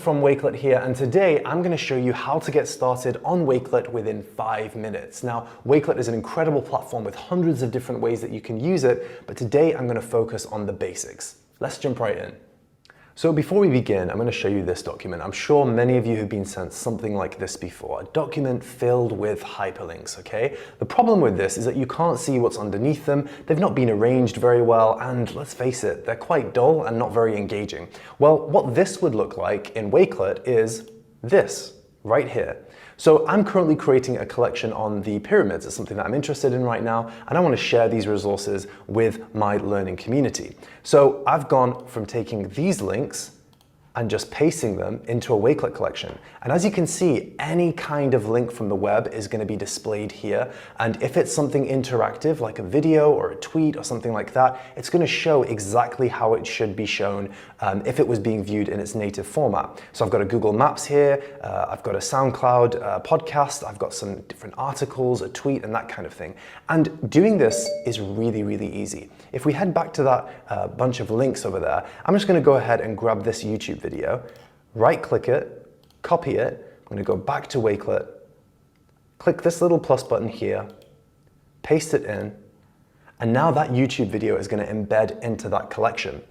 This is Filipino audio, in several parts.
From Wakelet here, and today I'm going to show you how to get started on Wakelet within 5 minutes. Now, Wakelet is an incredible platform with hundreds of different ways that you can use it, but today I'm going to focus on the basics. Let's jump right in. So before we begin, I'm going to show you this document. I'm sure many of you have been sent something like this before, a document filled with hyperlinks, okay? The problem with this is that you can't see what's underneath them, they've not been arranged very well, and let's face it, they're quite dull and not very engaging. Well, what this would look like in Wakelet is this, right here. So I'm currently creating a collection on the pyramids. It's something that I'm interested in right now, and I want to share these resources with my learning community. So I've gone from taking these links and just pasting them into a Wakelet collection. And as you can see, any kind of link from the web is going to be displayed here. And if it's something interactive, like a video or a tweet or something like that, it's going to show exactly how it should be shown if it was being viewed in its native format. So I've got a Google Maps here, I've got a SoundCloud podcast, I've got some different articles, a tweet, and that kind of thing. And doing this is really, really easy. If we head back to that bunch of links over there, I'm just going to go ahead and grab this YouTube video, right-click it, copy it. I'm going to go back to Wakelet, click this little plus button here, paste it in, and now that YouTube video is going to embed into that collection.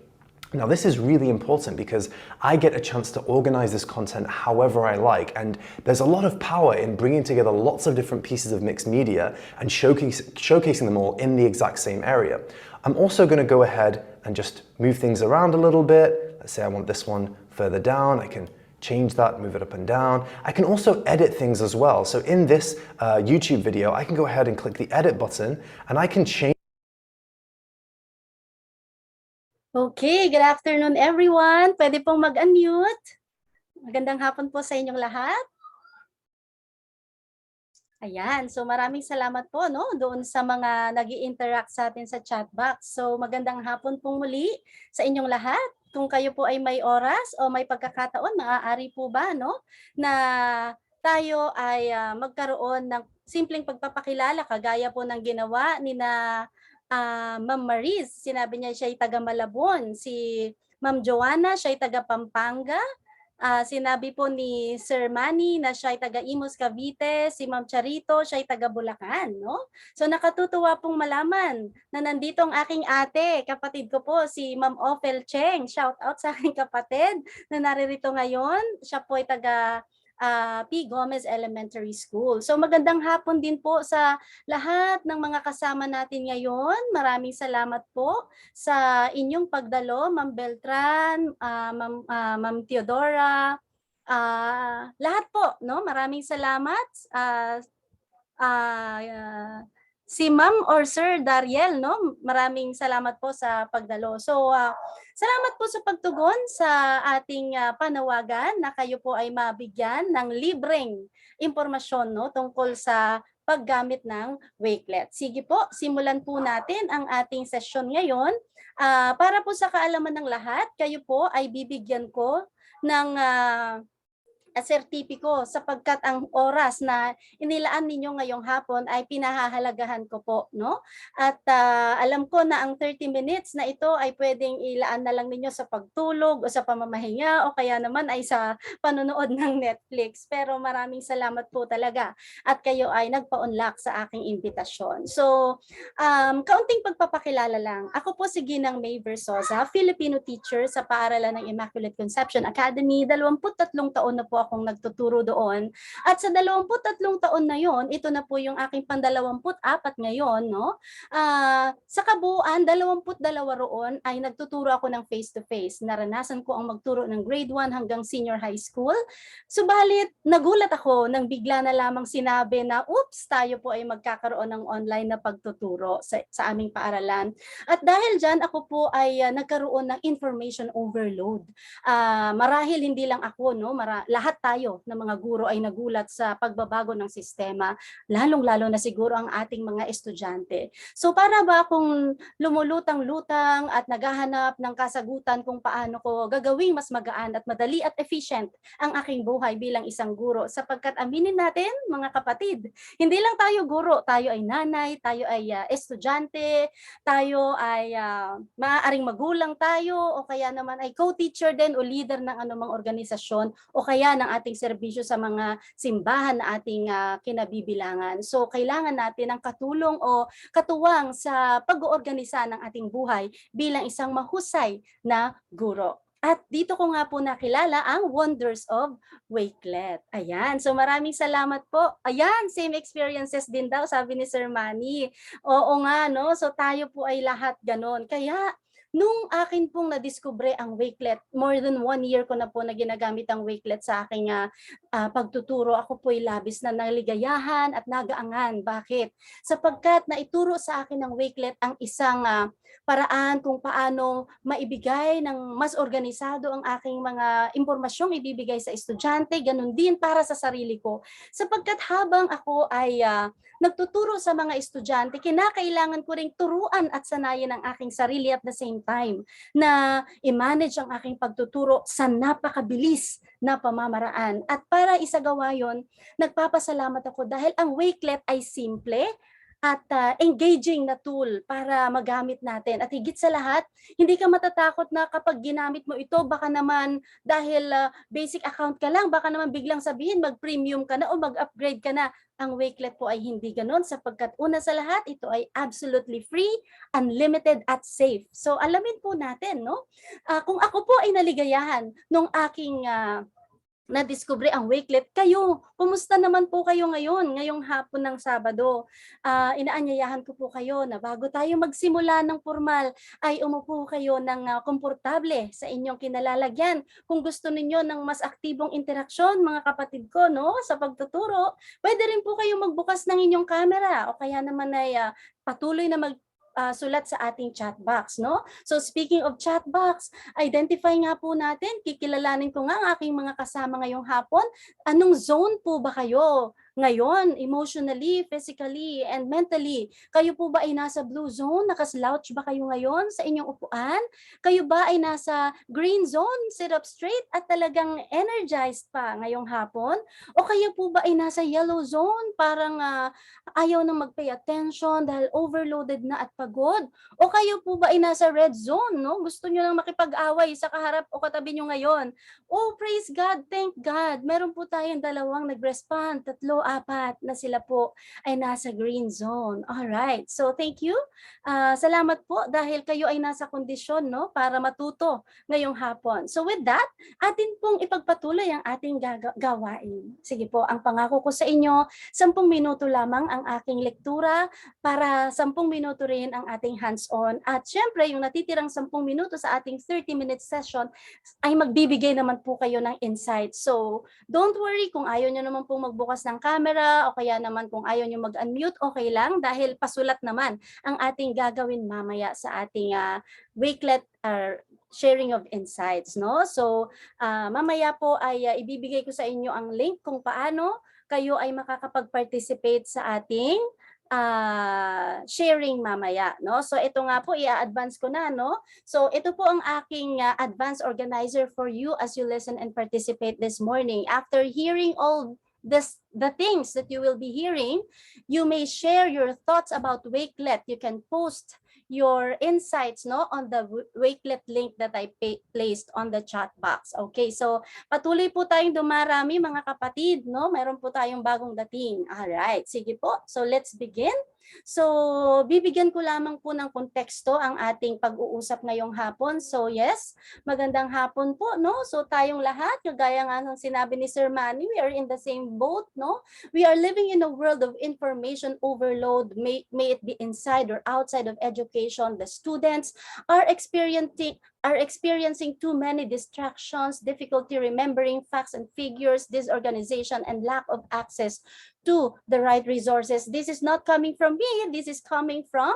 Now this is really important because I get a chance to organize this content however I like, and there's a lot of power in bringing together lots of different pieces of mixed media and showcasing them all in the exact same area. I'm also going to go ahead and just move things around a little bit. Let's say I want this one further down. I can change that, move it up and down. I can also edit things as well. So in this YouTube video, I can go ahead and click the edit button and I can change. Okay, good afternoon everyone. Pwede pong mag-unmute. Magandang hapon po sa inyong lahat. Ayan, so maraming salamat po doon sa mga nag-i-interact sa atin sa chat box. So magandang hapon pong muli sa inyong lahat. Kung kayo po ay may oras o may pagkakataon, maaari po ba na tayo ay magkaroon ng simpleng pagpapakilala kagaya po ng ginawa ni na Ma'am Mariz. Sinabi niya siya ay taga Malabon. Si Ma'am Joanna, siya ay taga Pampanga. Sinabi po ni Sir Manny na siya ay taga Imus Cavite, si Ma'am Charito, siya ay taga Bulacan, So nakatutuwa pong malaman na nandito ang aking ate, kapatid ko po, si Ma'am Ophel Cheng. Shout out sa aking kapatid na naririto ngayon. Siya po ay taga P. Gomez Elementary School. So magandang hapon din po sa lahat ng mga kasama natin ngayon. Maraming salamat po sa inyong pagdalo, Ma'am Beltran, Ma'am Theodora, lahat po, maraming salamat. Si Ma'am or Sir Dariel, maraming salamat po sa pagdalo. So, salamat po sa pagtugon sa ating panawagan na kayo po ay mabigyan ng libreng impormasyon tungkol sa paggamit ng Wakelet. Sige po, simulan po natin ang ating session ngayon. Para po sa kaalaman ng lahat, kayo po ay bibigyan ko ng sertipiko sapagkat ang oras na inilaan ninyo ngayong hapon ay pinahahalagahan ko po, At alam ko na ang 30 minutes na ito ay pwedeng ilaan na lang ninyo sa pagtulog o sa pamamahinga o kaya naman ay sa panonood ng Netflix. Pero maraming salamat po talaga at kayo ay nagpa-unlock sa aking imbitasyon. So, kaunting pagpapakilala lang. Ako po si Ginang May Versosa, Filipino teacher sa Paaralan ng Immaculate Conception Academy. 23 taon na po akong nagtuturo doon. At sa 23 taon na yon, ito na po yung aking pang-24 ngayon, sa kabuuan, 22 roon ay nagtuturo ako ng face-to-face. Naranasan ko ang magturo ng grade 1 hanggang senior high school. Subalit, nagulat ako nang bigla na lamang sinabi na, oops, tayo po ay magkakaroon ng online na pagtuturo sa aming paaralan. At dahil dyan, ako po ay nagkaroon ng information overload. Marahil hindi lang ako, lahat lahat tayo ng mga guro ay nagulat sa pagbabago ng sistema, lalong-lalo na siguro ang ating mga estudyante. So para ba kung lumulutang-lutang at naghahanap ng kasagutan kung paano ko gagawing mas magaan at madali at efficient ang aking buhay bilang isang guro, sapagkat aminin natin mga kapatid, hindi lang tayo guro, tayo ay nanay, tayo ay estudyante, tayo ay maaaring magulang tayo o kaya naman ay co-teacher din o leader ng anumang organisasyon o kaya ng ating serbisyo sa mga simbahan na ating kinabibilangan. So kailangan natin ng katulong o katuwang sa pag-oorganisa ng ating buhay bilang isang mahusay na guro. At dito ko nga po nakilala ang Wonders of Wakelet. Ayan, so maraming salamat po. Ayan, same experiences din daw, sabi ni Sir Manny. Oo nga, no? So tayo po ay lahat ganon. Kaya nung akin pong nadiskubre ang Wakelet, more than 1 year ko na po na ginagamit ang Wakelet sa aking pagtuturo, ako po ay labis na naligayahan at nagaangan. Bakit? Sapagkat naituro sa akin ng Wakelet ang isang paraan kung paano maibigay ng mas organisado ang aking mga impormasyong ibibigay sa estudyante, ganun din para sa sarili ko. Sapagkat habang ako ay nagtuturo sa mga estudyante, kinakailangan ko ring turuan at sanayin ang aking sarili at the same time na i-manage ang aking pagtuturo sa napakabilis na pamamaraan. At para isagawa yon, nagpapasalamat ako dahil ang Wakelet ay simple at engaging na tool para magamit natin. At higit sa lahat, hindi ka matatakot na kapag ginamit mo ito, baka naman dahil basic account ka lang, baka naman biglang sabihin mag-premium ka na o mag-upgrade ka na. Ang Wakelet po ay hindi ganon sapagkat una sa lahat, ito ay absolutely free, unlimited at safe. So alamin po natin, no? Kung ako po ay naligayahan nung aking na-discover ang Wakelet, kayo, kumusta naman po kayo ngayon, ngayong hapon ng Sabado? Inaanyayahan ko po kayo na bago tayo magsimula ng formal, ay umupo kayo ng komportable sa inyong kinalalagyan. Kung gusto ninyo ng mas aktibong interaksyon, mga kapatid ko, no, sa pagtuturo, pwede rin po kayong magbukas ng inyong camera o kaya naman ay patuloy na sulat sa ating chat box, no? So speaking of chat box, identify nga po natin, kikilalanin ko nga ang aking mga kasama ngayong hapon. Anong zone po ba kayo ngayon, emotionally, physically, and mentally? Kayo po ba ay nasa blue zone? Nakaslouch ba kayo ngayon sa inyong upuan? Kayo ba ay nasa green zone, sit up straight at talagang energized pa ngayong hapon? O kayo po ba ay nasa yellow zone, parang ayaw nang mag-pay attention dahil overloaded na at pagod? O kayo po ba ay nasa red zone, no? Gusto nyo lang makipag-away sa kaharap o katabi nyo ngayon? Oh, praise God, thank God. Meron po tayong dalawang nag-respond, 3, 4 na sila po ay nasa green zone. Alright, so thank you. Salamat po dahil kayo ay nasa kondisyon, no, para matuto ngayong hapon. So with that, atin pong ipagpatuloy ang ating gawain. Sige po, ang pangako ko sa inyo, 10 minuto lamang ang aking lektura para 10 minuto rin ang ating hands-on. At syempre, yung natitirang 10 minuto sa ating 30-minute session ay magbibigay naman po kayo ng insight. So don't worry kung ayaw nyo naman pong magbukas ng camera o kaya naman kung ayaw nyo mag-unmute, okay lang dahil pasulat naman ang ating gagawin mamaya sa ating Wakelet sharing of insights, no? So mamaya po ay ibibigay ko sa inyo ang link kung paano kayo ay makakapag-participate sa ating sharing mamaya, no? So ito nga po i-advance ko na, no? So ito po ang aking advance organizer for you as you listen and participate this morning. After hearing all the things that you will be hearing, you may share your thoughts about Wakelet. You can post your insights, no, on the Wakelet link that I placed on the chat box. Okay, so patuloy po tayong dumarami mga kapatid, no? Meron po tayong bagong dating. Alright, sige po. So let's begin. So bibigyan ko lamang po ng konteksto ang ating pag-uusap ngayong hapon. So yes, magandang hapon po, no? So tayong lahat, kagaya nga ng sinabi ni Sir Manny, we are in the same boat, no? We are living in a world of information overload, may it be inside or outside of education. The students are experiencing are experiencing too many distractions, difficulty remembering facts and figures, disorganization, and lack of access to the right resources. This is not coming from me. This is coming from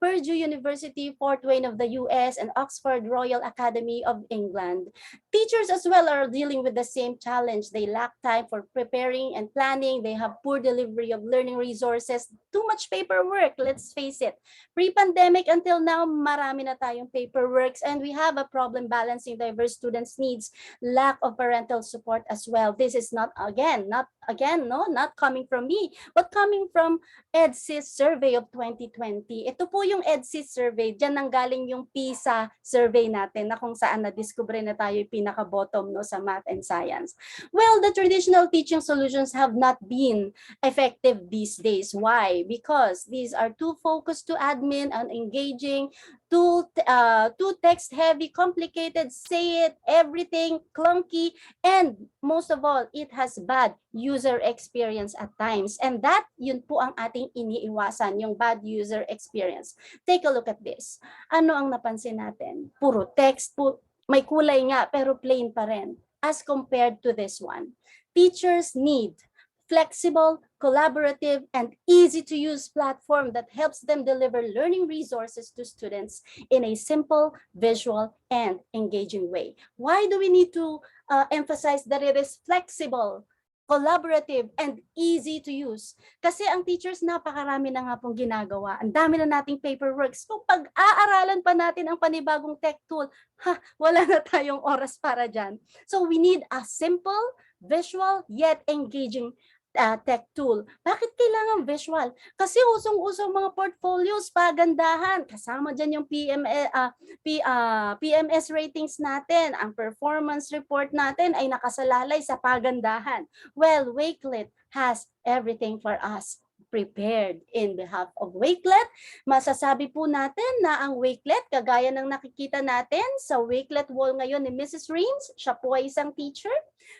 Purdue University, Fort Wayne of the US, and Oxford Royal Academy of England. Teachers as well are dealing with the same challenge. They lack time for preparing and planning. They have poor delivery of learning resources, too much paperwork, let's face it. Pre-pandemic until now, marami na tayong paperworks, and we have a problem balancing diverse students' needs, lack of parental support as well. This is not coming from me, but coming from EDSIS survey of 2020. Ito po yung EDSIS survey, diyan nanggaling yung PISA survey natin na kung saan na-discover na tayo yung pinaka-bottom sa math and science. Well, the traditional teaching solutions have not been effective these days. Why? Because these are too focused to admin and engaging, too text-heavy, complicated, say it, everything, clunky, and most of all, it has bad user experience at times. And that, yun po ang ating iniiwasan, yung bad user experience. Take a look at this. Ano ang napansin natin? Puro text, may kulay nga, pero plain pa rin. As compared to this one, teachers need flexible, collaborative, and easy-to-use platform that helps them deliver learning resources to students in a simple, visual, and engaging way. Why do we need to emphasize that it is flexible, collaborative, and easy to use? Kasi ang teachers napakarami na nga pong ginagawa. Ang dami na nating paperworks. Kung pag-aaralan pa natin ang panibagong tech tool, wala na tayong oras para dyan. So we need a simple, visual, yet engaging tech tool. Bakit kailangan visual? Kasi usong-usong mga portfolios, pagandahan. Kasama dyan yung PMS ratings natin. Ang performance report natin ay nakasalalay sa pagandahan. Well, Wakelet has everything for us prepared. In behalf of Wakelet, masasabi po natin na ang Wakelet, kagaya ng nakikita natin sa Wakelet wall ngayon ni Mrs. Reams, siya po ay isang teacher.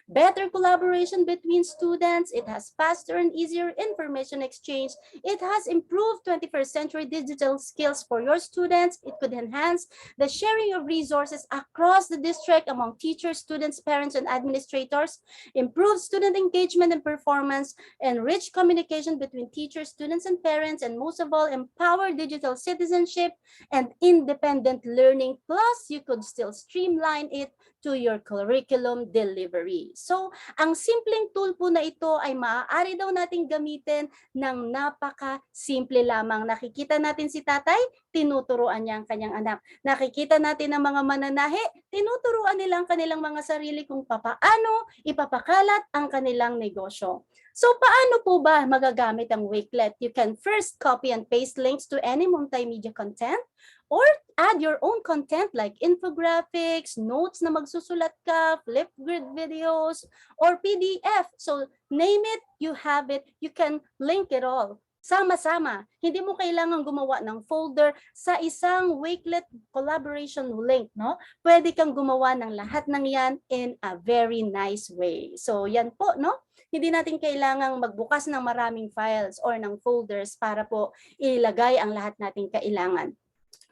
Better collaboration between students. It has faster and easier information exchange. It has improved 21st century digital skills for your students. It could enhance the sharing of resources across the district among teachers, students, parents, and administrators. Improve student engagement and performance. Enrich communication between teachers, students, and parents. And most of all, empower digital citizenship and independent learning. Plus, you could still streamline it to your curriculum delivery. So, ang simpleng tool po na ito ay maaari daw nating gamitin ng napaka-simple lamang. Nakikita natin si tatay, tinuturuan niya ang kanyang anak. Nakikita natin ang mga mananahe, tinuturuan nila ang kanilang mga sarili kung papaano ipapakalat ang kanilang negosyo. So, paano po ba magagamit ang Wakelet? You can first copy and paste links to any multimedia content, or add your own content like infographics, notes na magsusulat ka, Flipgrid videos, or PDF. So name it, you have it, you can link it all. Sama-sama. Hindi mo kailangan gumawa ng folder sa isang Wakelet collaboration link, no? Pwede kang gumawa ng lahat ng yan in a very nice way. So yan po, no? Hindi natin kailangang magbukas ng maraming files or ng folders para po ilagay ang lahat nating kailangan.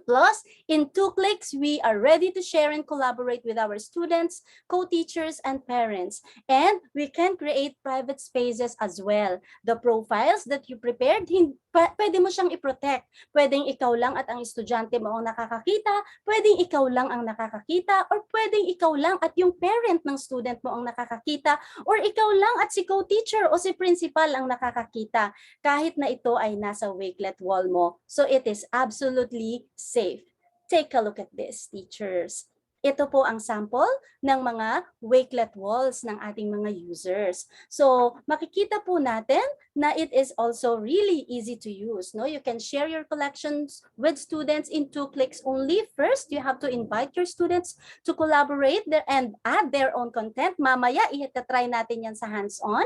Plus, in 2 clicks, we are ready to share and collaborate with our students, co-teachers, and parents. And we can create private spaces as well. The profiles that you prepared, pwede mo siyang i-protect. Pwedeng ikaw lang at ang estudyante mo ang nakakakita, pwedeng ikaw lang ang nakakakita, or pwedeng ikaw lang at yung parent ng student mo ang nakakakita, or ikaw lang at si co-teacher o si principal ang nakakakita, kahit na ito ay nasa Wakelet wall mo. So it is absolutely safe. Take a look at this, teachers. Ito po ang sample ng mga Wakelet walls ng ating mga users. So, makikita po natin na it is also really easy to use. No? You can share your collections with students in 2 clicks only. First, you have to invite your students to collaborate and add their own content. Mamaya, i-try natin yan sa hands-on.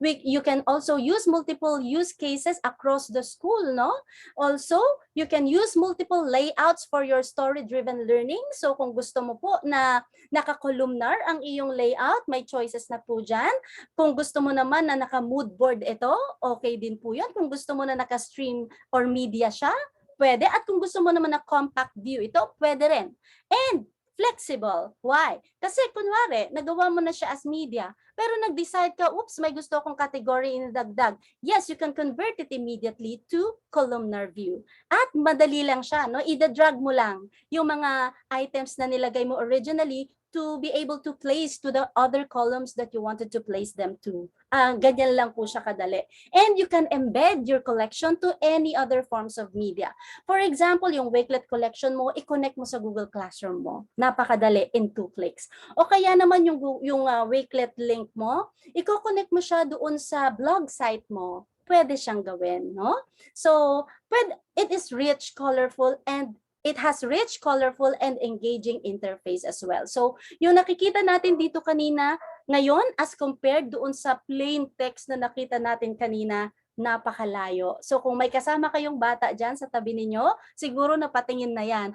You can also use multiple use cases across the school. No? Also, you can use multiple layouts for your story-driven learning. So, kung gusto mo po na naka-columnar ang iyong layout, may choices na po dyan. Kung gusto mo naman na naka-mood board ito, okay din po yan. Kung gusto mo na naka-stream or media siya, pwede. At kung gusto mo naman na compact view, ito pwede rin. And flexible. Why? Kasi kunwari, nagawa mo na siya as media, pero nag-decide ka, oops, may gusto akong category inidagdag. Yes, you can convert it immediately to columnar view. At madali lang siya, no? Ida-drag mo lang yung mga items na nilagay mo originally to be able to place to the other columns that you wanted to place them to. Ganyan lang po siya kadali. And you can embed your collection to any other forms of media. For example, yung Wakelet collection mo, i-connect mo sa Google Classroom mo. Napakadali, in 2 clicks. O kaya naman yung Wakelet link mo, i-connect mo siya doon sa blog site mo. Pwede siyang gawin, no? So, it is rich, colorful, and it has rich, colorful, and engaging interface as well. So, yung nakikita natin dito kanina, ngayon, as compared doon sa plain text na nakita natin kanina, napakalayo. So, kung may kasama kayong bata dyan sa tabi ninyo, siguro napatingin na yan,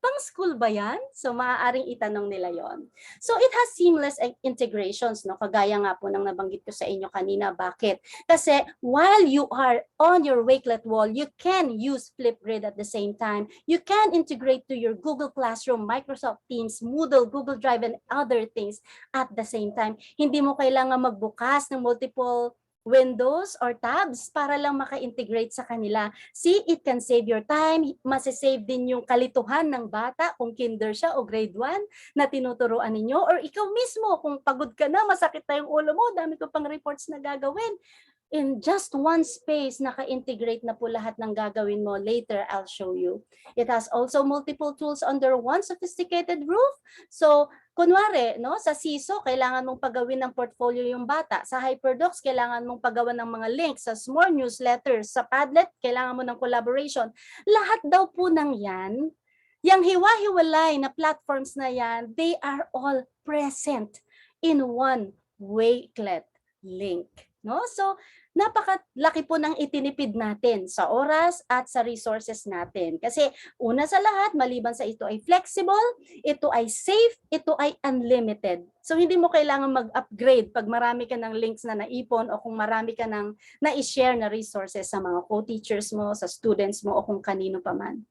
pang school ba yan? So, maaaring itanong nila yon. So, it has seamless integrations, no? Kagaya nga po ng nabanggit ko sa inyo kanina. Bakit? Kasi, while you are on your Wakelet wall, you can use Flipgrid at the same time. You can integrate to your Google Classroom, Microsoft Teams, Moodle, Google Drive, and other things at the same time. Hindi mo kailangan magbukas ng multiple windows or tabs para lang maka-integrate sa kanila. See, it can save your time, masisave din yung kalituhan ng bata kung kinder siya o grade 1 na tinuturuan ninyo, or ikaw mismo kung pagod ka na, masakit na yung ulo mo, dami ko pang reports na gagawin. In just one space, naka-integrate na po lahat ng gagawin mo. Later, I'll show you. It has also multiple tools under one sophisticated roof. So, kunwari, no, sa SISO, kailangan mong pagawin ng portfolio yung bata. Sa HyperDocs, kailangan mong paggawa ng mga links. Sa Small Newsletters, sa Padlet, kailangan mo ng collaboration. Lahat daw po ng yan, yung hiwa-hiwalay na platforms na yan, they are all present in one Wakelet link. No? So, napakalaki po ng itinipid natin sa oras at sa resources natin. Kasi una sa lahat, maliban sa ito ay flexible, ito ay safe, ito ay unlimited. So hindi mo kailangan mag-upgrade pag marami ka ng links na naipon o kung marami ka ng na-share na resources sa mga co-teachers mo, sa students mo o kung kanino pa man.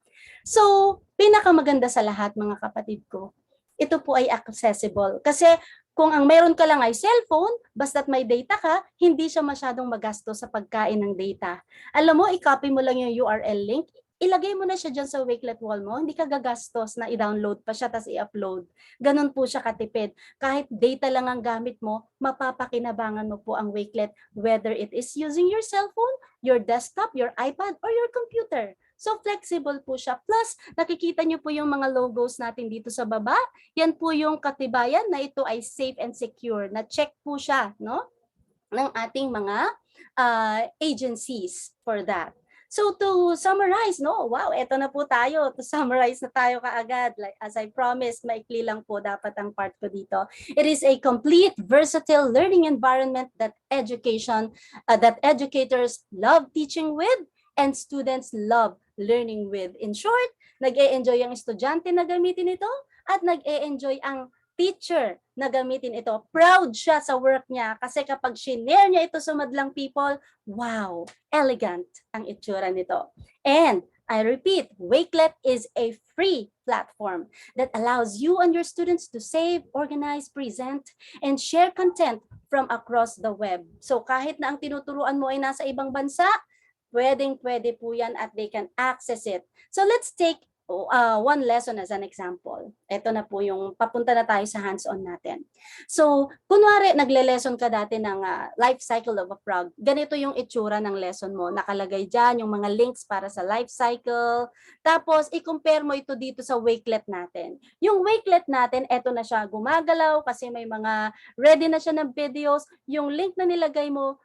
So, pinakamaganda sa lahat mga kapatid ko, ito po ay accessible. Kasi kung ang meron ka lang ay cellphone, basta't may data ka, hindi siya masyadong magastos sa pagkain ng data. Alam mo, i-copy mo lang yung URL link, ilagay mo na siya dyan sa Wakelet wall mo, hindi ka gagastos na i-download pa siya tapos i-upload. Ganun po siya katipid. Kahit data lang ang gamit mo, mapapakinabangan mo po ang Wakelet, whether it is using your cellphone, your desktop, your iPad, or your computer. So flexible po siya. Plus, nakikita niyo po yung mga logos natin dito sa baba. Yan po yung katibayan na ito ay safe and secure. Na-check po siya, no, ng ating mga agencies for that. So to summarize, no, wow, eto na po tayo. To summarize na tayo kaagad. Like as I promised, maikli lang po dapat ang part ko dito. It is a complete, versatile learning environment that educators love teaching with and students love learning with. In short, nag-e-enjoy ang estudyante na gamitin ito at nag-e-enjoy ang teacher na gamitin ito. Proud siya sa work niya kasi kapag shinare niya ito sa madlang people, wow, elegant ang itsura nito. And I repeat, Wakelet is a free platform that allows you and your students to save, organize, present, and share content from across the web. So kahit na ang tinuturuan mo ay nasa ibang bansa, pwedeng-pwede po yan at they can access it. So let's take one lesson as an example. Ito na po yung papunta na tayo sa hands-on natin. So, kunwari, nagle-lesson ka dati ng life cycle of a frog. Ganito yung itsura ng lesson mo. Nakalagay dyan yung mga links para sa life cycle. Tapos, i-compare mo ito dito sa Wakelet natin. Yung Wakelet natin, ito na siya gumagalaw kasi may mga ready na siya ng videos. Yung link na nilagay mo,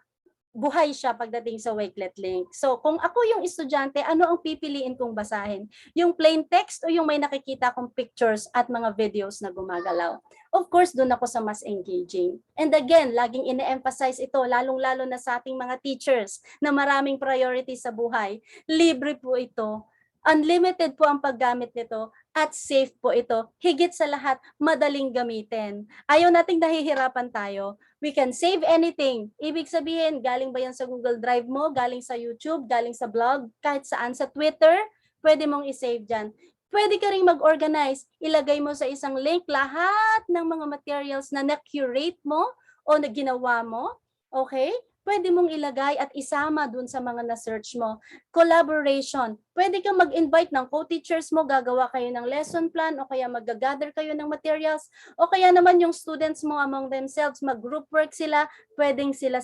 buhay siya pagdating sa Wakelet link. So, kung ako yung estudyante, ano ang pipiliin kong basahin? Yung plain text o yung may nakikita kong pictures at mga videos na gumagalaw? Of course, doon ako sa mas engaging. And again, laging ine-emphasize ito, lalong-lalo na sa ating mga teachers na maraming priority sa buhay. Libre po ito. Unlimited po ang paggamit nito at safe po ito. Higit sa lahat, madaling gamitin. Ayaw nating nahihirapan tayo. We can save anything. Ibig sabihin, galing ba yan sa Google Drive mo, galing sa YouTube, galing sa blog, kahit saan, sa Twitter, pwede mong isave dyan. Pwede ka rin mag-organize. Ilagay mo sa isang link lahat ng mga materials na na-curate mo o na ginawa mo. Okay? Pwede mong ilagay at isama dun sa mga na-search mo. Collaboration. Pwede kang mag-invite ng co-teachers mo, gagawa kayo ng lesson plan o kaya mag-gather kayo ng materials o kaya naman yung students mo among themselves, mag-group work sila, pwedeng sila,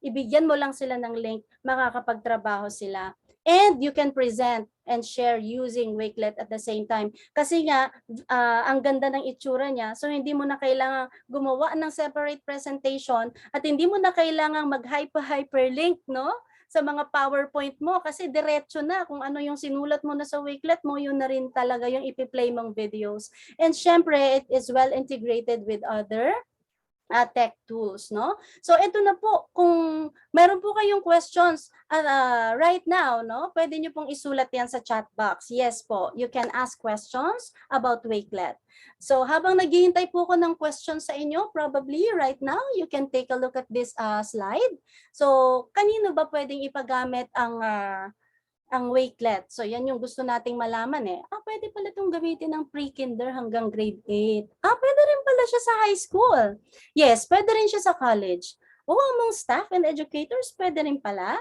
ibigyan mo lang sila ng link, makakapagtrabaho sila. And you can present and share using Wakelet at the same time. Kasi nga, ang ganda ng itsura niya, so hindi mo na kailangan gumawa ng separate presentation at hindi mo na kailangan mag-hyperlink, no? Sa mga PowerPoint mo kasi diretso na kung ano yung sinulat mo na sa Wakelet mo, yun na rin talaga yung ipi-play mong videos. And syempre, it is well integrated with other tech tools, no? So ito na po, kung meron po kayong questions right now, no? Pwede nyo pong isulat yan sa chat box. Yes po, you can ask questions about Wakelet. So habang naghihintay po ko ng questions sa inyo, probably right now, you can take a look at this slide. So kanino ba pwedeng ipagamit ang Wakelet? So yan yung gusto nating malaman eh. Pwede pala itong gamitin ng pre-kinder hanggang grade 8. Pwede rin pala siya sa high school. Yes, pwede rin siya sa college. Among staff and educators, pwede rin pala.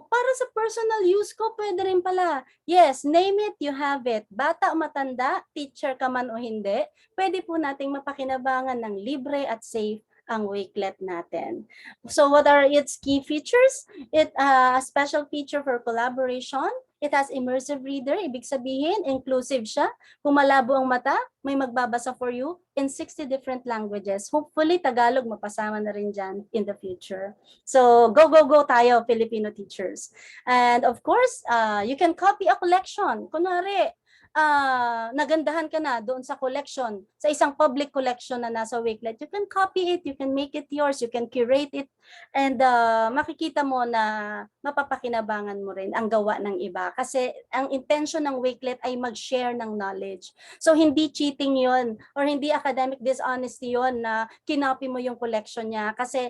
Para sa personal use ko, pwede rin pala. Yes, name it, you have it. Bata o matanda, teacher ka man o hindi, pwede po nating mapakinabangan ng libre at safe ang Wakelet natin. So what are its key features? It a special feature for collaboration. It has immersive reader, ibig sabihin, inclusive siya. Kung malabo ang mata, may magbabasa for you in 60 different languages. Hopefully, Tagalog mapasama na rin dyan in the future. So, go, go, go tayo, Filipino teachers. And of course, you can copy a collection. Kunwari, nagandahan ka na doon sa collection, sa isang public collection na nasa Wakelet, you can copy it, you can make it yours, you can curate it, and makikita mo na mapapakinabangan mo rin ang gawa ng iba. Kasi ang intention ng Wakelet ay mag-share ng knowledge. So hindi cheating yon or hindi academic dishonesty yon na kinopy mo yung collection niya. Kasi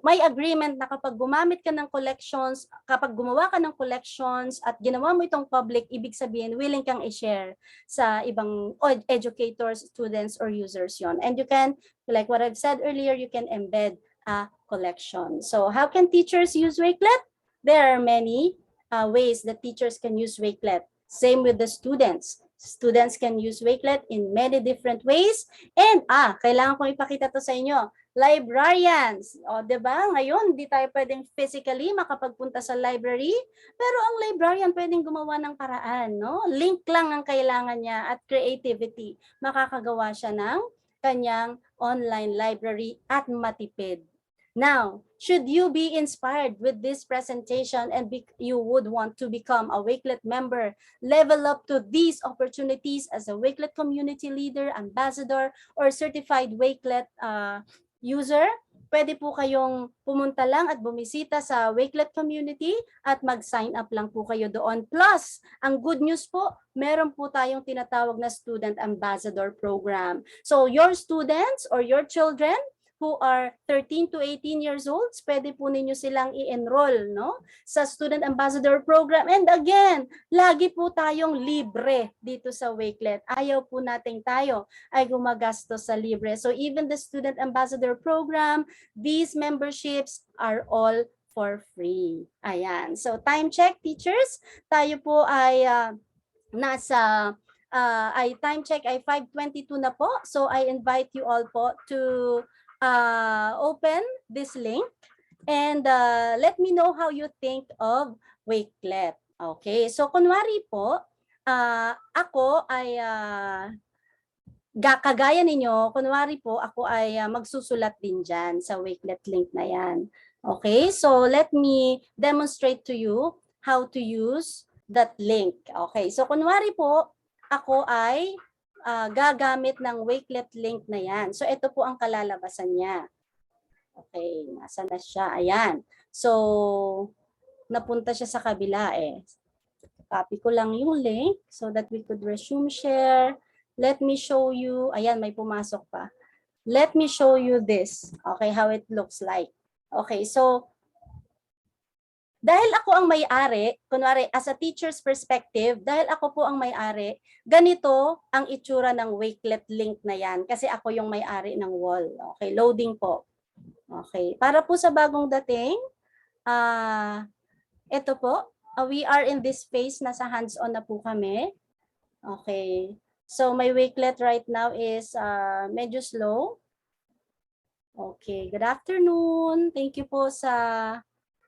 may agreement na kapag gumamit ka ng collections, kapag gumawa ka ng collections at ginawa mo itong public, ibig sabihin willing kang i-share sa ibang educators, students, or users yon. And you can, like what I've said earlier, you can embed a collection. So how can teachers use Wakelet? There are many ways that teachers can use Wakelet. Same with the students. Students can use Wakelet in many different ways. And kailangan kong ipakita to sa inyo. Librarians. Diba? Ngayon, hindi tayo pwedeng physically makapagpunta sa library, pero ang librarian pwedeng gumawa ng paraan, no? Link lang ang kailangan niya at creativity. Makakagawa siya ng kanyang online library at matipid. Now, should you be inspired with this presentation and you would want to become a Wakelet member, level up to these opportunities as a Wakelet community leader, ambassador, or certified Wakelet user, pwede po kayong pumunta lang at bumisita sa Wakelet community at mag-sign up lang po kayo doon. Plus, ang good news po, meron po tayong tinatawag na Student Ambassador Program. So your students or your children who are 13 to 18 years old, pwede po ninyo silang i-enroll, no, sa Student Ambassador Program. And again, lagi po tayong libre dito sa Wakelet. Ayaw po nating tayo ay gumagastos sa libre. So even the Student Ambassador Program, these memberships are all for free. Ayan. So time check, teachers. Tayo po ay time check ay 5:22 na po. So I invite you all po to open this link and let me know how you think of Wakelet. Okay, so kunwari po, ako ay kagaya ninyo, kunwari po ako ay magsusulat din dyan sa Wakelet link na yan. Okay, so let me demonstrate to you how to use that link. Okay, so kunwari po, ako ay gagamit ng Wakelet link na yan. So, ito po ang kalalabasan niya. Okay, nasa na siya? Ayan. So, napunta siya sa kabila eh. Copy ko lang yung link so that we could resume share. Let me show you. Ayan, may pumasok pa. Let me show you this. Okay, how it looks like. Okay, so, Dahil ako ang may-ari, kunwari as a teacher's perspective, dahil ako po ang may-ari, ganito ang itsura ng Wakelet link na yan kasi ako yung may-ari ng wall. Okay, loading po. Okay, para po sa bagong dating, ito po, we are in this phase, nasa hands-on na po kami. Okay, so my Wakelet right now is medyo slow. Okay, good afternoon. Thank you po sa...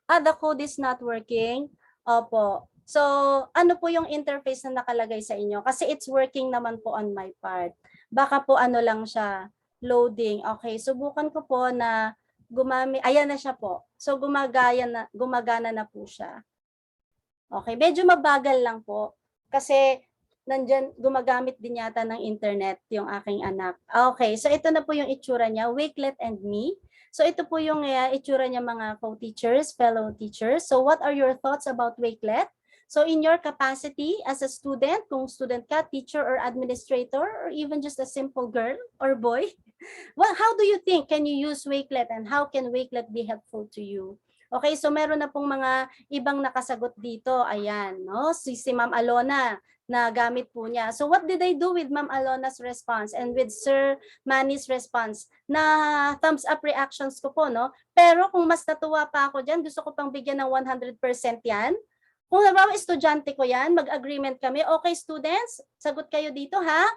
the code is not working. Opo. So, ano po yung interface na nakalagay sa inyo? Kasi it's working naman po on my part. Baka po ano lang siya, loading. Okay, subukan ko po na gumamit. Ayan na siya po. So, gumagana na po siya. Okay, medyo mabagal lang po. Kasi nandyan, gumagamit din yata ng internet yung aking anak. Okay, so ito na po yung itsura niya, Wakelet and Me. So ito po yung itsura niya mga co-teachers, fellow teachers. So what are your thoughts about Wakelet? So in your capacity as a student, kung student ka, teacher or administrator, or even just a simple girl or boy, well, how do you think can you use Wakelet and how can Wakelet be helpful to you? Okay, so meron na pong mga ibang nakasagot dito. Ayan, no? Si Ma'am Alona na gamit po niya. So what did I do with Ma'am Alona's response and with Sir Manny's response? Na thumbs up reactions ko po, no? Pero kung mas natuwa pa ako dyan, gusto ko pang bigyan ng 100% yan. Kung halimbawa estudyante ko yan, mag-agreement kami, okay students, sagot kayo dito ha.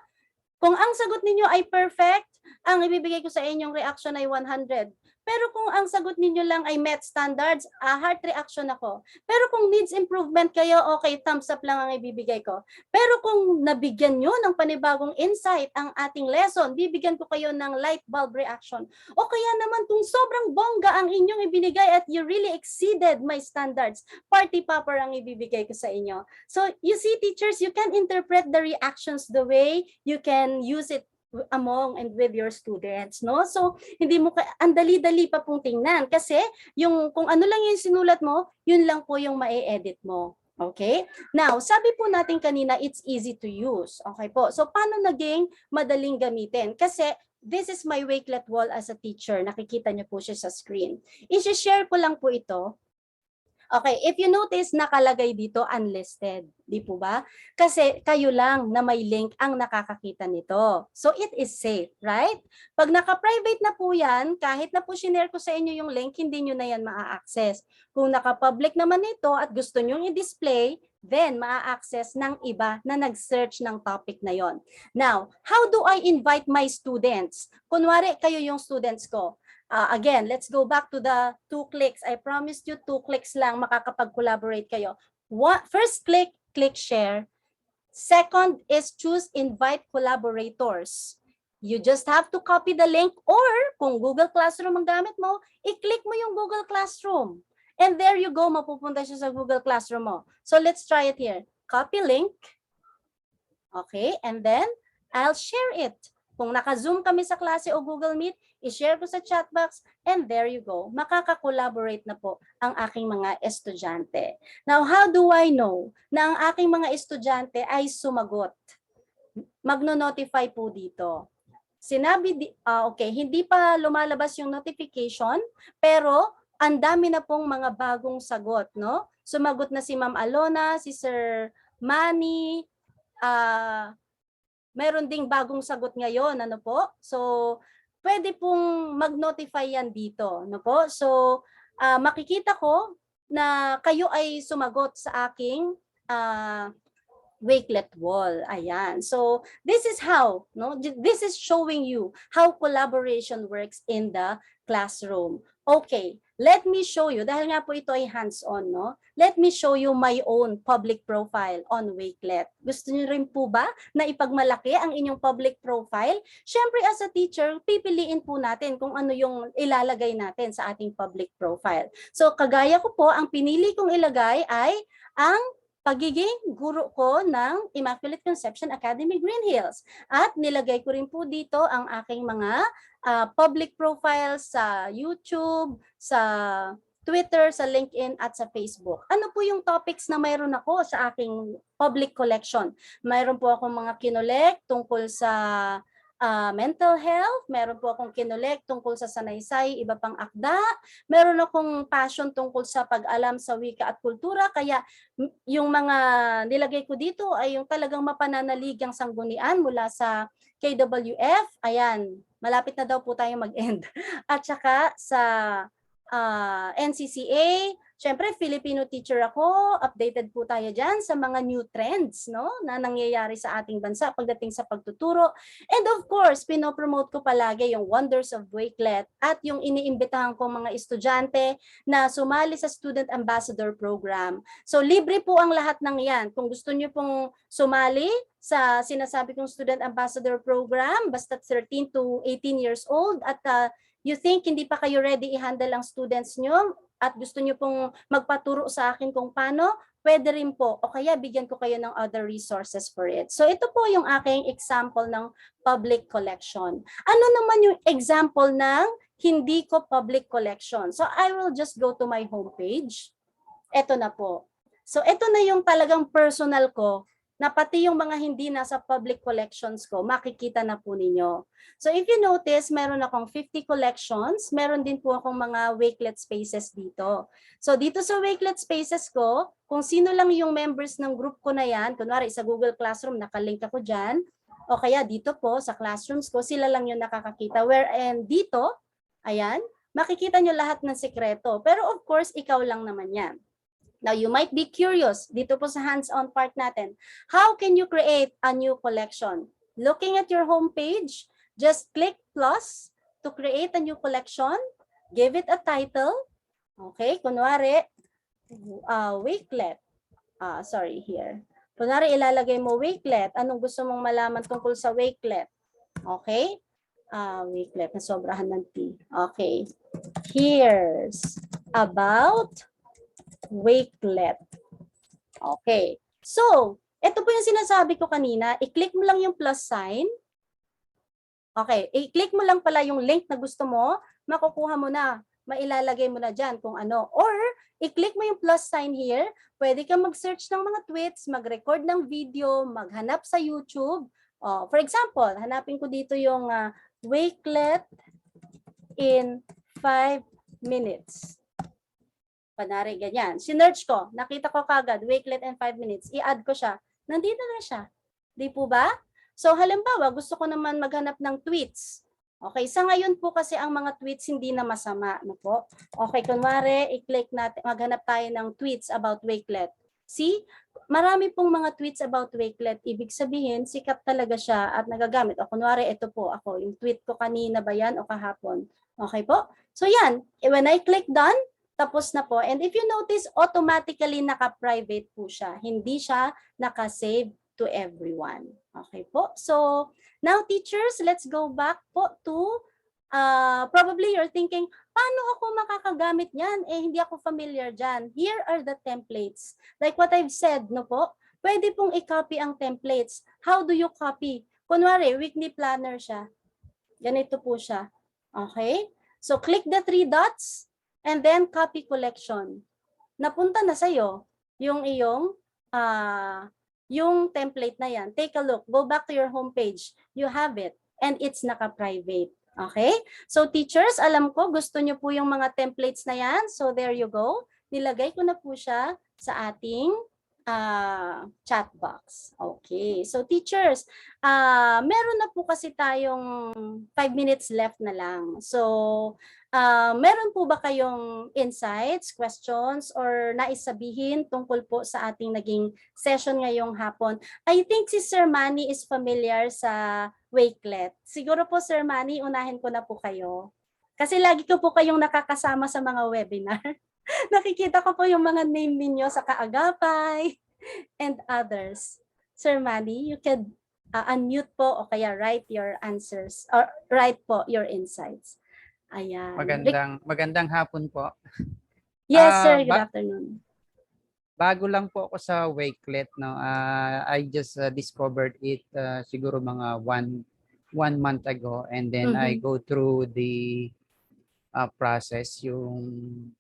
Kung ang sagot ninyo ay perfect, ang ibibigay ko sa inyong reaction ay 100. Pero kung ang sagot ninyo lang ay met standards, heart reaction ako. Pero kung needs improvement kayo, okay, thumbs up lang ang ibibigay ko. Pero kung nabigyan nyo ng panibagong insight ang ating lesson, bibigyan ko kayo ng light bulb reaction. O kaya naman kung sobrang bongga ang inyong ibinigay at you really exceeded my standards, party popper ang ibibigay ko sa inyo. So you see teachers, you can interpret the reactions the way you can use it among and with your students, no? So, hindi mo ang dali-dali pa pong tingnan kasi yung kung ano lang yung sinulat mo, yun lang po yung ma-edit mo. Okay? Now, sabi po natin kanina, it's easy to use. Okay po. So, paano naging madaling gamitin? Kasi this is my Wakelet wall as a teacher. Nakikita niyo po siya sa screen. I-share ko lang po ito. Okay, if you notice, nakalagay dito unlisted. Di po ba? Kasi kayo lang na may link ang nakakakita nito. So it is safe, right? Pag naka-private na po yan, kahit na po sinare ko sa inyo yung link, hindi nyo na yan maa-access. Kung naka-public naman ito at gusto nyo i-display, then maa-access ng iba na nag-search ng topic na yon. Now, how do I invite my students? Kunwari, kayo yung students ko. Again, let's go back to the 2 clicks. I promised you 2 clicks lang makakapag-collaborate kayo. First click, click share. Second is choose invite collaborators. You just have to copy the link or kung Google Classroom ang gamit mo, i-click mo yung Google Classroom. And there you go, mapupunta siya sa Google Classroom mo. So let's try it here. Copy link. Okay, and then I'll share it. Kung naka-Zoom kami sa klase o Google Meet, i-share ko sa chat box, and there you go. Makaka-collaborate na po ang aking mga estudyante. Now, how do I know na ang aking mga estudyante ay sumagot? Magno-notify po dito. Sinabi, okay, hindi pa lumalabas yung notification, pero ang dami na pong mga bagong sagot, no? Sumagot na si Ma'am Alona, si Sir Manny, meron ding bagong sagot ngayon, ano po? So, pwede pong mag-notify yan dito, ano po? So, makikita ko na kayo ay sumagot sa aking Wakelet wall. Ayan. So, this is how, no? This is showing you how collaboration works in the classroom. Okay, let me show you, dahil nga po ito ay hands-on, no? Let me show you my own public profile on Wakelet. Gusto niyo rin po ba na ipagmalaki ang inyong public profile? Siyempre, as a teacher, pipiliin po natin kung ano yung ilalagay natin sa ating public profile. So, kagaya ko po, ang pinili kong ilagay ay ang pagiging guro ko ng Immaculate Conception Academy Green Hills. At nilagay ko rin po dito ang aking mga public profiles sa YouTube, sa Twitter, sa LinkedIn at sa Facebook. Ano po yung topics na mayroon ako sa aking public collection? Mayroon po akong mga kinolek tungkol sa mental health, meron po akong kinolek tungkol sa sanaysay, iba pang akda, meron akong passion tungkol sa pag-alam sa wika at kultura, kaya yung mga nilagay ko dito ay yung talagang mapananaligang sanggunian mula sa KWF, ayan, malapit na daw po tayo mag-end, at saka sa NCCA, syempre Filipino teacher ako, updated po tayo dyan sa mga new trends, no, na nangyayari sa ating bansa pagdating sa pagtuturo. And of course, pinopromote ko palagi yung Wonders of Wakelet at yung iniimbitahan ko mga estudyante na sumali sa Student Ambassador Program. So libre po ang lahat ng yan. Kung gusto niyo pong sumali sa sinasabi kong Student Ambassador Program, basta 13 to 18 years old at you think hindi pa kayo ready i-handle ang students nyo at gusto nyo pong magpaturo sa akin kung paano, pwede rin po. O kaya bigyan ko kayo ng other resources for it. So ito po yung aking example ng public collection. Ano naman yung example ng hindi ko public collection? So I will just go to my homepage. Ito na po. So ito na yung talagang personal ko na pati yung mga hindi nasa public collections ko, makikita na po ninyo. So if you notice, meron akong 50 collections, meron din po akong mga Wakelet spaces dito. So dito sa Wakelet spaces ko, kung sino lang yung members ng group ko na yan, kunwari sa Google Classroom, nakalink ako dyan, o kaya dito po sa classrooms ko, sila lang yung nakakakita. Wherein dito, ayan, makikita nyo lahat ng sekreto. Pero of course, ikaw lang naman yan. Now, you might be curious, dito po sa hands-on part natin, how can you create a new collection? Looking at your homepage, just click plus to create a new collection, give it a title, okay, kunwari, Wakelet, here. Kunwari, ilalagay mo Wakelet, anong gusto mong malaman tungkol sa Wakelet? Okay, Wakelet, nasobrahan ng T. Okay, here's about Wakelet. Okay. So, ito po yung sinasabi ko kanina. I-click mo lang yung plus sign. Okay. I-click mo lang pala yung link na gusto mo. Makukuha mo na. Mailalagay mo na dyan kung ano. Or, i-click mo yung plus sign here. Pwede kang mag-search ng mga tweets, mag-record ng video, maghanap sa YouTube. For example, hanapin ko dito yung Wakelet in 5 minutes. Panari, ganyan. Sinearch ko, nakita ko kagad, Wakelet in 5 minutes, i-add ko siya. Nandito na siya. Di po ba? So halimbawa, gusto ko naman maghanap ng tweets. Okay, sa ngayon po kasi ang mga tweets hindi na masama. No po? Okay, kunwari, i-click natin, maghanap tayo ng tweets about Wakelet. See? Marami pong mga tweets about Wakelet. Ibig sabihin, sikat talaga siya at nagagamit. O kunwari, ito po ako, yung tweet ko kanina ba yan o kahapon. Okay po? So yan, when I click done, tapos na po. And if you notice, automatically naka-private po siya. Hindi siya naka-save to everyone. Okay po? So, now teachers, let's go back po to, probably you're thinking, paano ako makakagamit yan? Hindi ako familiar dyan. Here are the templates. Like what I've said, no po? Pwede pong i-copy ang templates. How do you copy? Kunwari, weekly planner siya. Ganito po siya. Okay? So, click the 3 dots. And then copy collection. Napunta na sa'yo yung iyong yung template na yan. Take a look. Go back to your homepage. You have it. And it's naka-private. Okay? So teachers, alam ko gusto nyo po yung mga templates na yan. So there you go. Nilagay ko na po siya sa ating chat box. Okay. So teachers, meron na po kasi tayong 5 minutes left na lang. So meron po ba kayong insights, questions, or nais sabihin tungkol po sa ating naging session ngayong hapon? I think si Sir Manny is familiar sa Wakelet. Siguro po Sir Manny, unahin ko na po kayo. Kasi lagi ko po kayong nakakasama sa mga webinar. Nakikita ko po yung mga name ninyo sa Kaagapay and others. Sir Manny, you can unmute po o kaya write your answers or write po your insights. Ayan. Magandang hapon po. Yes, sir. Good afternoon. Bago lang po ako sa Wakelet, no. I just discovered it siguro mga one month ago, and then I go through the process, yung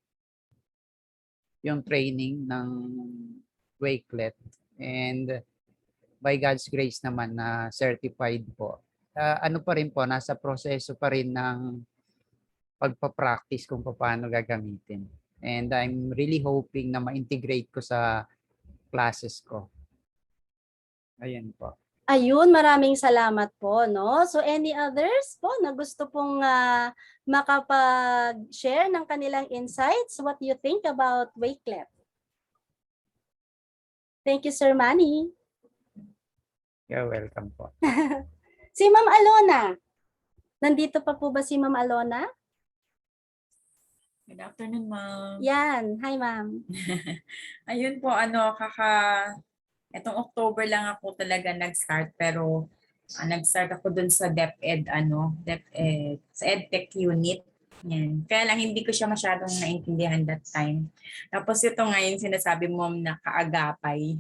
training ng Wakelet, and by God's grace naman na certified po. ano pa rin po, nasa proseso pa rin ng pagpa-practice kung paano gagamitin. And I'm really hoping na ma-integrate ko sa classes ko. Ayan po. Ayun, maraming salamat po, no? So any others po na gusto pong makapag-share ng kanilang insights? What do you think about Wakelet? Thank you, Sir Manny. You're welcome po. Si Ma'am Alona. Nandito pa po ba si Ma'am Alona? Good afternoon, ma'am. Yan. Hi, Ma'am. Ayun po, etong October lang ako talaga nag-start, pero nag-start ako dun sa DepEd, sa EdTech unit. Yan. Kaya lang hindi ko siya masyadong naintindihan that time. Tapos ito ngayon sinasabi mo na kaagapay.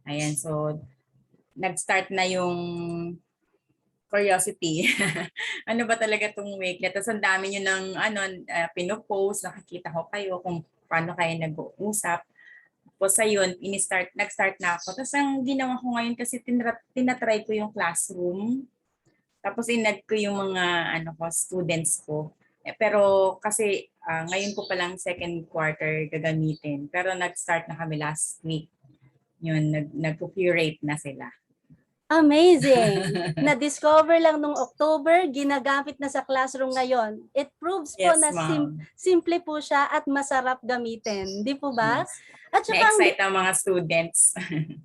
Ayan, so nag-start na yung curiosity. Ano ba talaga itong Wakelet? Tapos ang dami nyo ng pinopost, nakikita ko kayo kung paano kayo nag-uusap. Tapos ayun, nag-start na ako. Tapos ang ginawa ko ngayon kasi tinatry ko yung classroom. Tapos inad ko yung mga students ko. Pero kasi ngayon ko palang second quarter gagamitin. Pero nag-start na kami last week. Yun, nag-curate na sila. Amazing! Na-discover lang nung October, ginagamit na sa classroom ngayon. It proves po Yes, na ma'am. simple po siya at masarap gamitin. Di po ba? Yes. At saka, Na-excite ang mga students.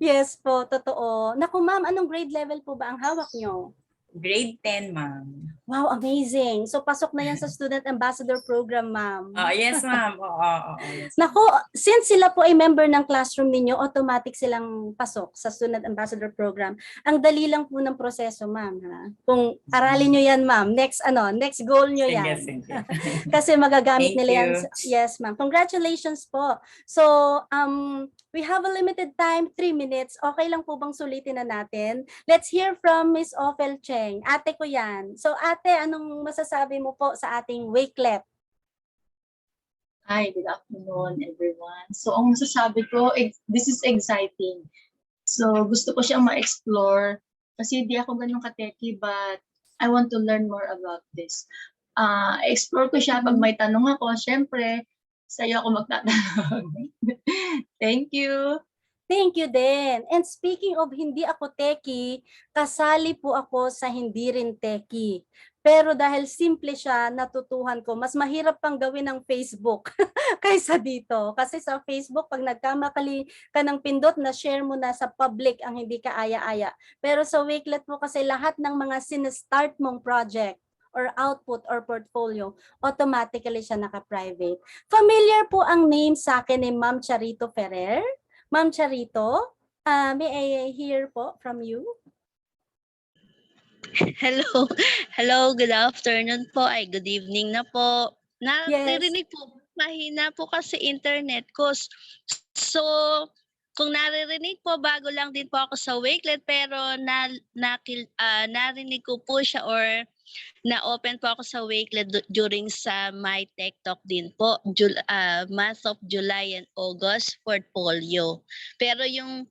yes po, totoo. Naku ma'am, anong grade level po ba ang hawak nyo? Grade 10, ma'am. Wow, amazing. So pasok na yan sa Student Ambassador Program, ma'am. Yes, ma'am. Oo, yes. Naku, since sila po ay member ng classroom ninyo, automatic silang pasok sa Student Ambassador Program. Ang dali lang po ng proseso, ma'am. Ha? Kung aralin nyo yan, ma'am, next goal nyo yan. Sige. Kasi magagamit Thank nila yan. you. Yes, ma'am. Congratulations po. So, we have a limited time, 3 minutes. Okay lang po bang sulitin na natin? Let's hear from Miss Ophel Cheng. Ate ko yan. So, ate, anong masasabi mo po sa ating Wakelet? Hi, good afternoon everyone. So ang masasabi ko, this is exciting. So gusto ko siyang ma-explore kasi di ako ganun ka-techy but I want to learn more about this. Explore ko siya pag may tanong ako. Syempre, sa'yo ako magtatanong. Thank you. Thank you din. And speaking of hindi ako techie, kasali po ako sa hindi rin techie. Pero dahil simple siya, natutuhan ko, mas mahirap pang gawin ng Facebook kaysa dito. Kasi sa Facebook, pag nagkamakali ka ng pindot, na share mo na sa public ang hindi ka aya-aya. Pero sa Wakelet mo kasi lahat ng mga sinestart mong project or output or portfolio, automatically siya naka-private. Familiar po ang name sa akin ni Ma'am Charito Ferrer. Ma'am Charito, may I hear po from you? Hello, good afternoon po. Ay, good evening na po. Naririnig po, mahina po kasi internet ko. So, kung naririnig po, bago lang din po ako sa Wakelet, pero narinig ko po siya or na-open po ako sa Wakelet during sa My Tech Talk din po, month of July and August, portfolio. Pero yung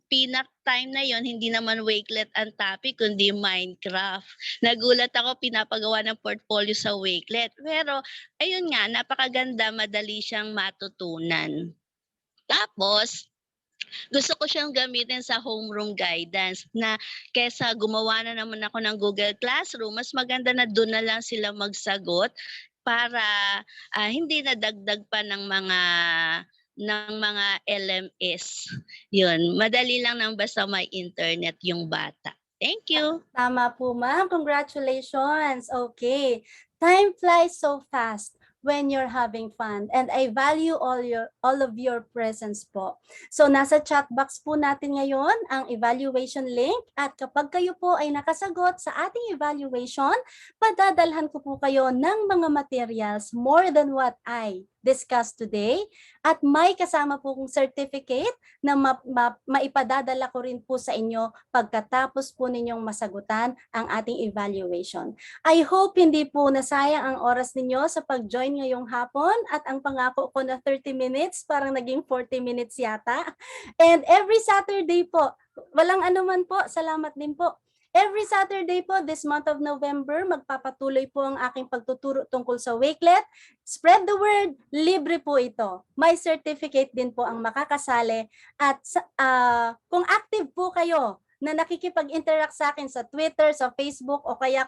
time na yon hindi naman Wakelet ang topic, kundi Minecraft. Nagulat ako, pinapagawa ng portfolio sa Wakelet. Pero, ayun nga, napakaganda, madali siyang matutunan. Tapos, gusto ko siyang gamitin sa homeroom guidance na kesa gumawa na naman ako ng Google Classroom, mas maganda na doon na lang sila magsagot para hindi na dagdag pa ng mga LMS. Yun, madali lang nang basta may internet yung bata. Thank you. Tama po, ma'am. Congratulations. Okay. Time flies so fast when you're having fun, and I value all of your presence po. So nasa chat box po natin ngayon ang evaluation link, at kapag kayo po ay nakasagot sa ating evaluation, padadalhan ko po kayo ng mga materials more than what I discussed today, at may kasama po kong certificate na maipadadala ko rin po sa inyo pagkatapos po ninyong masagutan ang ating evaluation. I hope hindi po nasayang ang oras ninyo sa pag-join ngayong hapon, at ang pangako ko na 30 minutes, parang naging 40 minutes yata. And every Saturday po, walang anuman po, salamat din po. Every Saturday po this month of November, magpapatuloy po ang aking pagtuturo tungkol sa Wakelet. Spread the word, libre po ito. May certificate din po ang makakasali at kung active po kayo na nakikipag-interact sa akin sa Twitter, sa Facebook o kaya